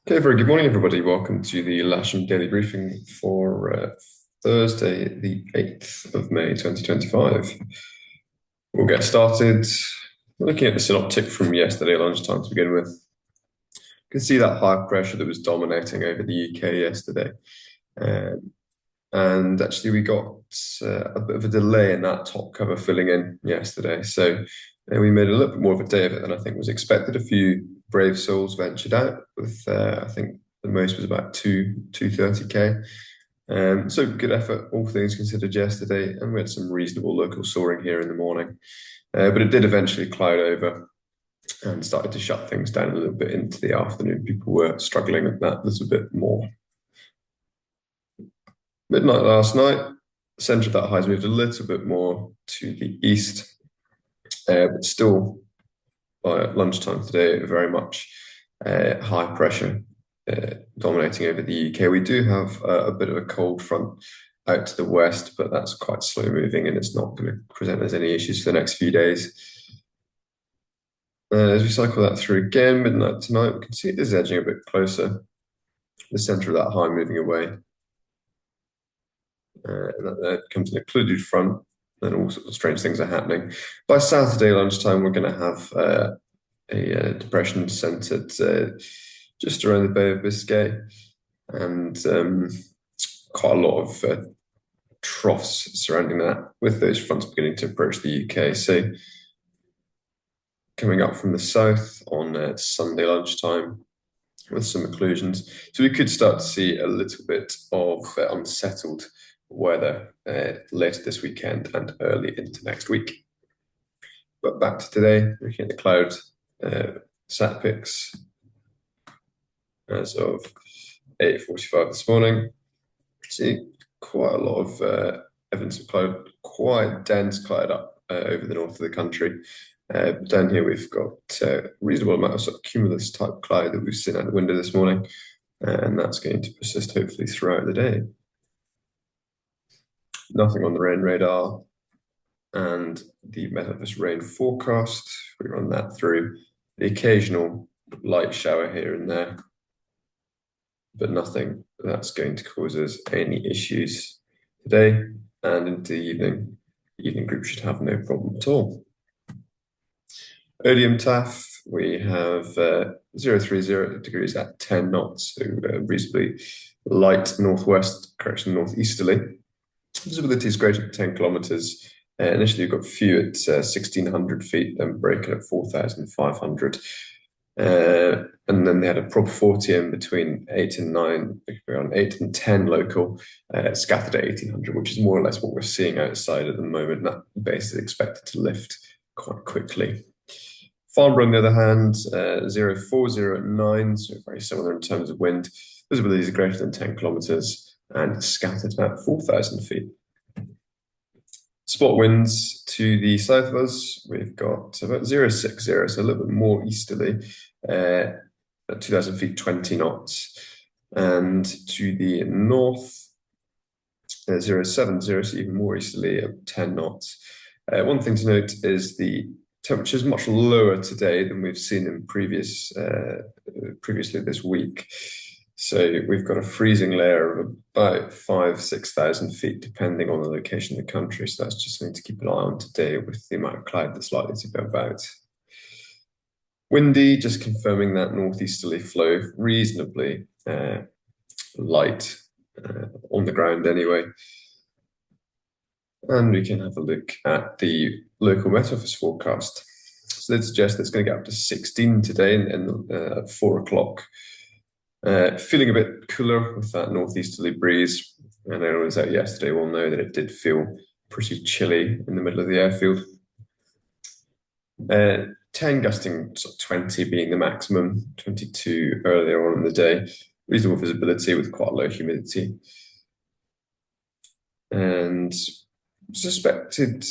Okay, very good morning, everybody. Welcome to the Lasham Daily Briefing for Thursday, the 8th of May, 2025. We'll get started looking at the synoptic from yesterday lunchtime to begin with. You can see that high pressure that was dominating over the UK yesterday. And actually, we got a bit of a delay in that top cover filling in yesterday. So we made a little bit more of a day of it than I think was expected. A few brave souls ventured out with, I think the most was about 230k. So good effort, all things considered, yesterday. And we had some reasonable local soaring here in the morning. But it did eventually cloud over and started to shut things down a little bit into the afternoon. People were struggling with that a little bit more. Midnight last night, the centre of that high's moved a little bit more to the east, but still by lunchtime today, very much high pressure dominating over the UK. We do have a bit of a cold front out to the west, but that's quite slow moving and it's not going to present us any issues for the next few days. As we cycle that through again, midnight tonight, we can see it is edging a bit closer. The centre of that high moving away. And that comes an occluded front, and all sorts of strange things are happening. By Saturday lunchtime, we're going to have a depression centered just around the Bay of Biscay, and quite a lot of troughs surrounding that, with those fronts beginning to approach the UK. So coming up from the south on Sunday lunchtime with some occlusions. So we could start to see a little bit of unsettled weather later this weekend and early into next week. But back to today, looking at the cloud sat pics as of 8:45 this morning. See quite a lot of evidence of cloud, quite dense cloud up over the north of the country. Down here we've got a reasonable amount of sort of cumulus type cloud that we've seen out the window this morning, and that's going to persist hopefully throughout the day. Nothing on the rain radar, and the method of this rain forecast, we run that through, the occasional light shower here and there, but nothing that's going to cause us any issues today and into the evening. The evening group should have no problem at all. Odium TAF, we have 030 degrees at 10 knots, so reasonably light northwest, correction, northeasterly. Visibility is greater at 10 kilometers. Initially, you've got few at 1,600 feet, then breaking at 4,500. And then they had a prob 40 in between 8 and 9, around 8 and 10 local, scattered at 1,800, which is more or less what we're seeing outside at the moment. That base is expected to lift quite quickly. Farnborough, on the other hand, 040 at 9, so very similar in terms of wind. Visibility is greater than 10 kilometers and scattered about 4,000 feet. Spot winds to the south of us, we've got about 060, so a little bit more easterly, at 2,000 feet, 20 knots. And to the north, 070, so even more easterly at 10 knots. One thing to note is the temperature is much lower today than we've seen in previously this week. So we've got a freezing layer of about 5,000–6,000 feet, depending on the location of the country. So that's just something to keep an eye on today with the amount of cloud that's likely to be about. Windy, just confirming that northeasterly flow, reasonably light on the ground anyway. And we can have a look at the local Met Office forecast. So they'd suggest that it's going to get up to 16 today at 4 o'clock. Feeling a bit cooler with that northeasterly breeze. And anyone who was out yesterday will know that it did feel pretty chilly in the middle of the airfield. 10 gusting, sort of 20 being the maximum, 22 earlier on in the day. Reasonable visibility with quite low humidity. And suspected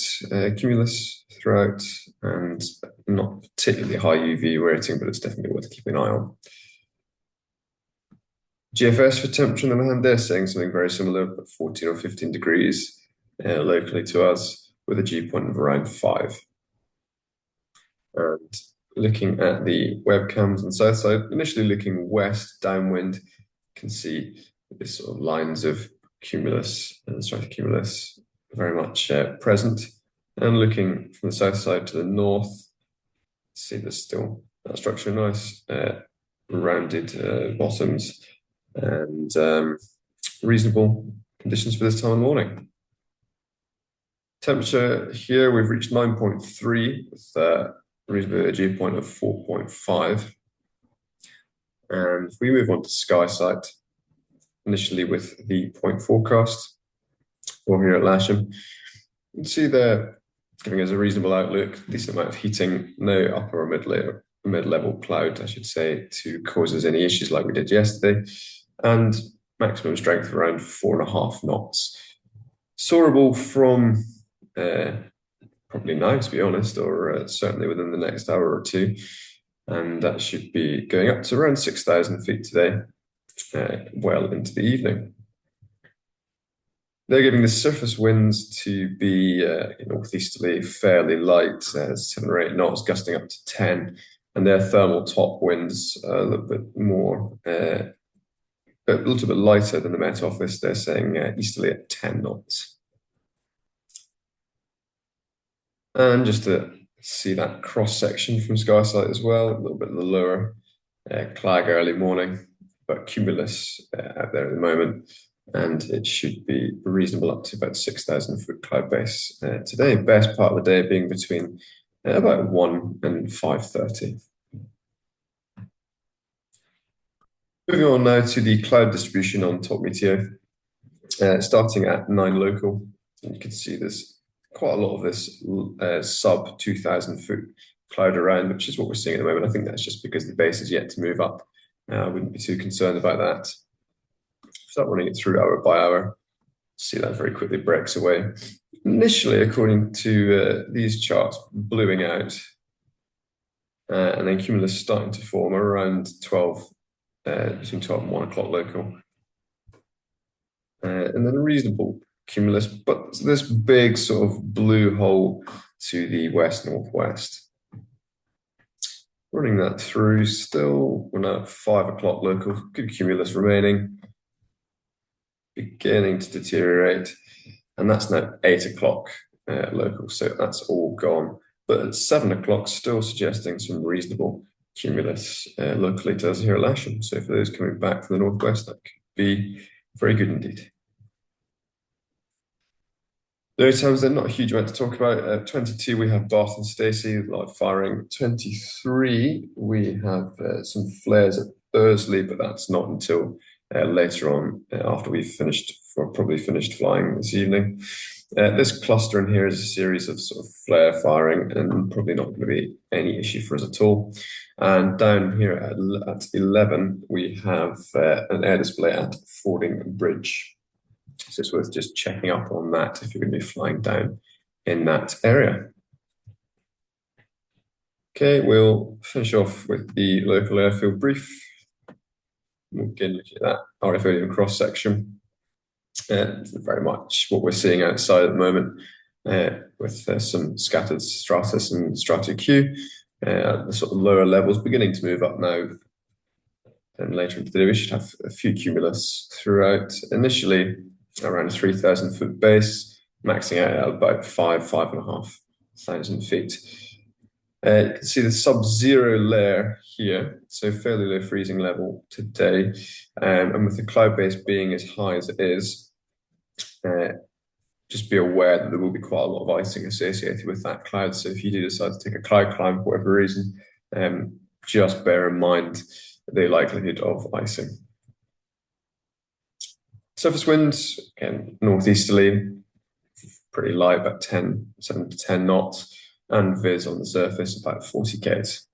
cumulus throughout, and not particularly high UV rating, but it's definitely worth keeping an eye on. GFS for temperature, on the other hand, they're saying something very similar, but 14 or 15 degrees locally to us, with a dew point of around 5. And looking at the webcams on the south side, initially looking west, downwind, you can see this sort of lines of cumulus and stratocumulus very much present. And looking from the south side to the north, see there's still that structure, nice rounded bottoms and reasonable conditions for this time of the morning. Temperature here, we've reached 9.3 with reasonably a dew point of 4.5. And if we move on to SkySight, initially with the point forecast, or here at Lasham, you can see they're giving us a reasonable outlook, decent amount of heating, no upper or mid-level cloud, I should say, to cause us any issues like we did yesterday, and maximum strength around 4.5 knots. Soarable from probably now, to be honest, or certainly within the next hour or two, and that should be going up to around 6,000 feet today, well into the evening. They're giving the surface winds to be northeasterly, fairly light, 7 or 8 knots, gusting up to 10, and their thermal top winds a little bit more, a little bit lighter than the Met Office. They're saying easterly at 10 knots. And just to see that cross section from SkySight as well, a little bit of the lower clag early morning, but cumulus out there at the moment. And it should be reasonable up to about 6,000 foot cloud base today. Best part of the day being between about 1 and 5:30. Moving on now to the cloud distribution on Top Meteo, starting at 9 local. And you can see there's quite a lot of this sub 2,000 foot cloud around, which is what we're seeing at the moment. I think that's just because the base is yet to move up. I wouldn't be too concerned about that. Start running it through hour by hour. See that very quickly breaks away. Initially, according to these charts, bluing out, and then cumulus starting to form around 12, between 12 and 1 o'clock local. And then reasonable cumulus, but this big sort of blue hole to the west-northwest. Running that through, still, we're now at 5 o'clock local, good cumulus remaining. Beginning to deteriorate, and that's now 8 o'clock local, so that's all gone. But at 7 o'clock, still suggesting some reasonable cumulus locally to us here at Lasham. So for those coming back from the northwest, that could be very good indeed. Those times, there's not a huge amount to talk about. 22, we have Bath and Stacey, live firing. 23, we have some flares at Thursley, but that's not until later on, after we've probably finished flying this evening. This cluster in here is a series of sort of flare firing, and probably not going to be any issue for us at all. And down here at 11, we have an air display at Fording Bridge. So it's worth just checking up on that if you're going to be flying down in that area. Okay, we'll finish off with the local airfield brief. We'll again look at that RF odium cross section. Very much what we're seeing outside at the moment, with some scattered stratus and stratoQ. The sort of lower levels beginning to move up now. Then later into the day, we should have a few cumulus throughout. Initially, around a 3,000 foot base, maxing out at about 5,500 feet. You can see the sub-zero layer here, so fairly low freezing level today. And with the cloud base being as high as it is, just be aware that there will be quite a lot of icing associated with that cloud. So if you do decide to take a cloud climb for whatever reason, just bear in mind the likelihood of icing. Surface winds, again, northeasterly, pretty light, about 7 to 10 knots, and viz on the surface, about 40 k's.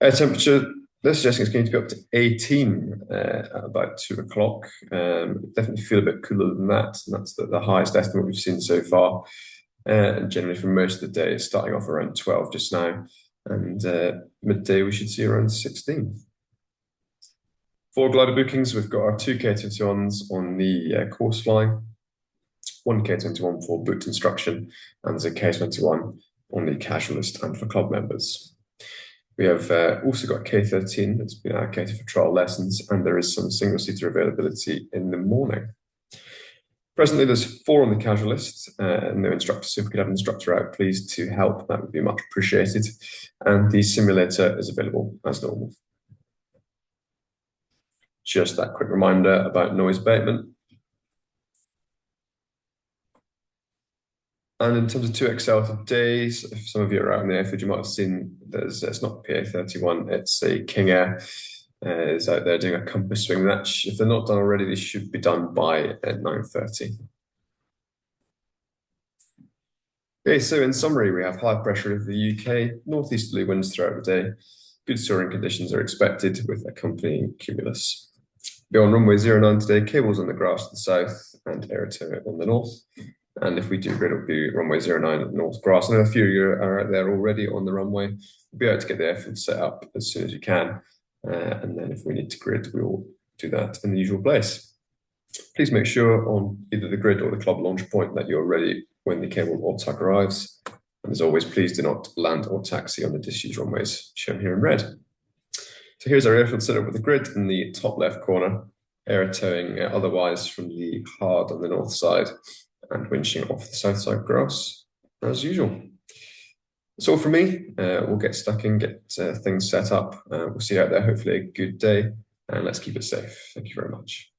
Air temperature, they're suggesting it's going to go up to 18 at about 2 o'clock. Definitely feel a bit cooler than that, and that's the highest estimate we've seen so far. And generally for most of the day, it's starting off around 12 just now, and midday we should see around 16. For glider bookings, we've got our 2 K21s on the course flying, 1 K21 for booked instruction, and there's a K21 on the casual list and for club members. We have also got K13 that's been allocated for trial lessons, and there is some single-seater availability in the morning. Presently, there's 4 on the casual list, no instructor, so if we could have an instructor out, please, to help, that would be much appreciated. And the simulator is available as normal. Just that quick reminder about noise abatement. And in terms of 2XL today, if some of you are out in the airfield, you might have seen it's not PA31, it's a King Air. Is out there doing a compass swing match. If they're not done already, they should be done by 9:30. Okay, so in summary, we have high pressure over the UK, northeasterly winds throughout the day. Good soaring conditions are expected with accompanying cumulus. Beyond runway 09 today, cables on the grass to the south and aerotow on the north. And if we do grid, it'll be runway 09 at north grass. I know a few of you are out there already on the runway. We'll be able to get the airfield set up as soon as you can. And then if we need to grid, we will do that in the usual place. Please make sure on either the grid or the club launch point that you're ready when the cable or tug arrives. And as always, please do not land or taxi on the disused runways shown here in red. So here's our airfield setup with the grid in the top left corner, air towing otherwise from the hard on the north side and winching off the south side grass as usual. That's all from me. We'll get stuck in, get things set up. We'll see you out there. Hopefully a good day, and let's keep it safe. Thank you very much.